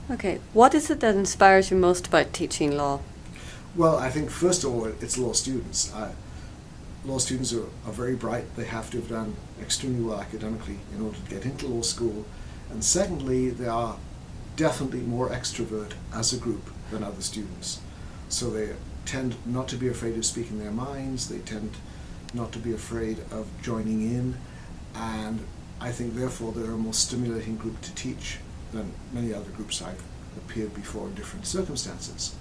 Okay, what is it that inspires you most about teaching law? Well, I think first of all, it's law students. Law students are very bright. They have to have done extremely well academically in order to get into law school. And secondly, they are definitely more extrovert as a group than other students. So they tend not to be afraid of speaking their minds. They tend not to be afraid of joining in. And I think therefore they're a more stimulating group to teach than many other groups I've appeared before in different circumstances.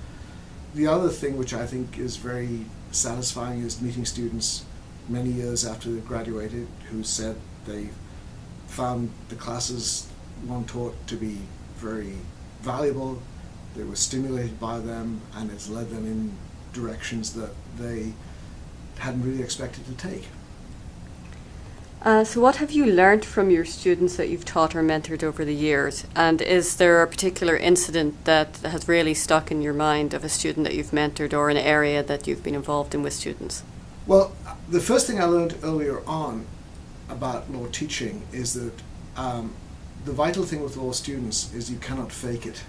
The other thing which I think is very satisfying is meeting students many years after they've graduated who said they found the classes one taught to be very valuable, they were stimulated by them, and it's led them in directions that they hadn't really expected to take. So what have you learned from your students that you've taught or mentored over the years? And is there a particular incident that has really stuck in your mind of a student that you've mentored or an area that you've been involved in with students? Well, the first thing I learned earlier on about law teaching is that the vital thing with law students is you cannot fake it.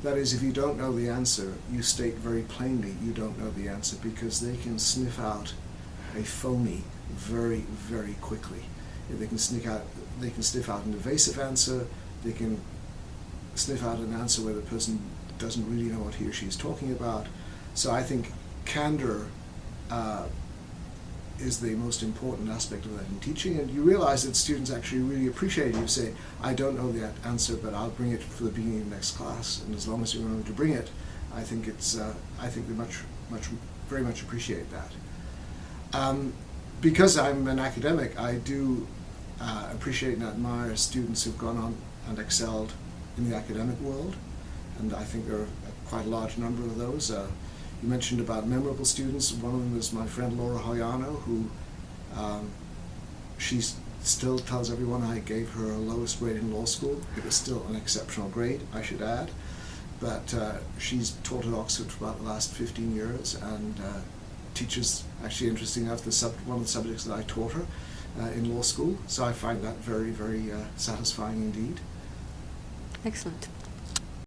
That is, if you don't know the answer, you state very plainly you don't know the answer, because they can sniff out a phony very, very quickly. They can sniff out an evasive answer. They can sniff out an answer where the person doesn't really know what he or she is talking about. So I think candor is the most important aspect of that in teaching, and you realize that students actually really appreciate it. You say, I don't know the answer, but I'll bring it for the beginning of the next class, and as long as you remember to bring it, I think they very much appreciate that. Because I'm an academic, I do appreciate and admire students who've gone on and excelled in the academic world, and I think there are quite a large number of those. You mentioned about memorable students. One of them is my friend Laura Hoyano, who she still tells everyone I gave her her lowest grade in law school. It was still an exceptional grade, I should add, but she's taught at Oxford for about the last 15 years and teaches, actually interesting enough, one of the subjects that I taught her in law school. So I find that very, very satisfying indeed. Excellent.